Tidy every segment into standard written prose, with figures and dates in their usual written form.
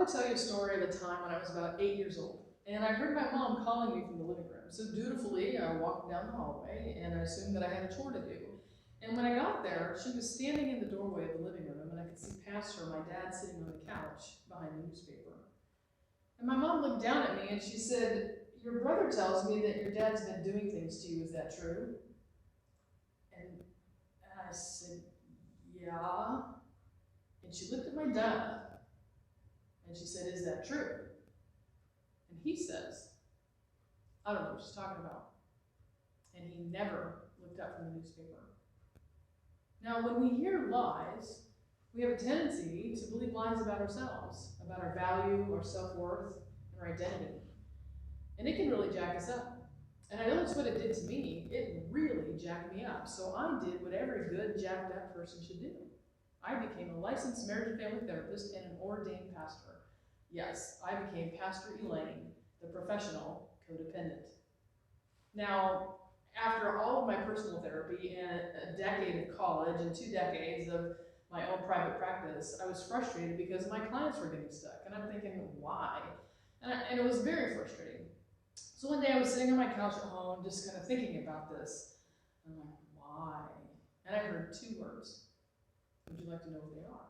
want to tell you a story of a time when I was about 8 years old, and I heard my mom calling me from the living room. So dutifully, I walked down the hallway, and I assumed that I had a chore to do. And when I got there, she was standing in the doorway of the living room, and I could see past her my dad sitting on the couch behind the newspaper. And my mom looked down at me, and she said, "Your brother tells me that your dad's been doing things to you. Is that true?" And I said, "Yeah." And she looked at my dad, and she said, "Is that true?" And he says, "I don't know what she's talking about." And he never looked up from the newspaper. Now, when we hear lies, we have a tendency to believe lies about ourselves, about our value, our self-worth, and our identity. And it can really jack us up. And I know that's what it did to me. It really jacked me up. So I did what every good jacked up person should do. I became a licensed marriage and family therapist and an ordained pastor. Yes, I became Pastor Elaine, the professional codependent. Now, after all of my personal therapy and a decade of college and 2 decades of my own private practice, I was frustrated because my clients were getting stuck. And I'm thinking, why? And it was very frustrating. So one day I was sitting on my couch at home just kind of thinking about this. And I'm like, why? And I heard 2 words. Would you like to know what they are?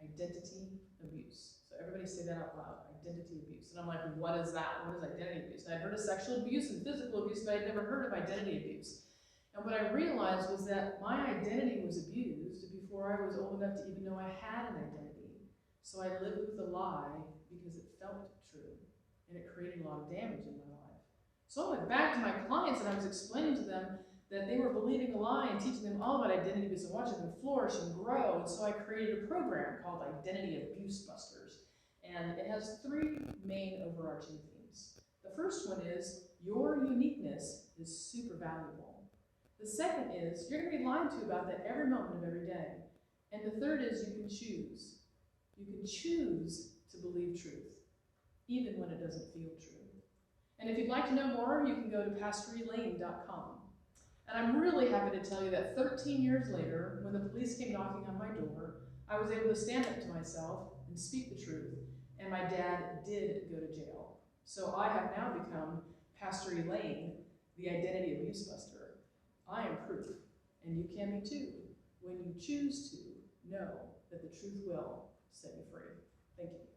Identity abuse. So everybody say that out loud, identity abuse. And I'm like, what is that? What is identity abuse? And I'd heard of sexual abuse and physical abuse, but I'd never heard of identity abuse. And what I realized was that my identity was abused before I was old enough to even know I had an identity. So I lived with the lie because it felt true, and it created a lot of damage in my life. So I went back to my clients and I was explaining to them that they were believing a lie and teaching them all about identity abuse and watching them flourish and grow. And so I created a program called Identity Abuse Busters. And it has 3 main overarching themes. The first one is your uniqueness is super valuable. The second is you're going to be lied to about that every moment of every day. And the third is you can choose. You can choose to believe truth, even when it doesn't feel true. And if you'd like to know more, you can go to pastorelaine.com. And I'm really happy to tell you that 13 years later, when the police came knocking on my door, I was able to stand up to myself and speak the truth, and my dad did go to jail. So I have now become Pastor Elaine, the identity abuse buster. I am proof, and you can be too, when you choose to know that the truth will set you free. Thank you.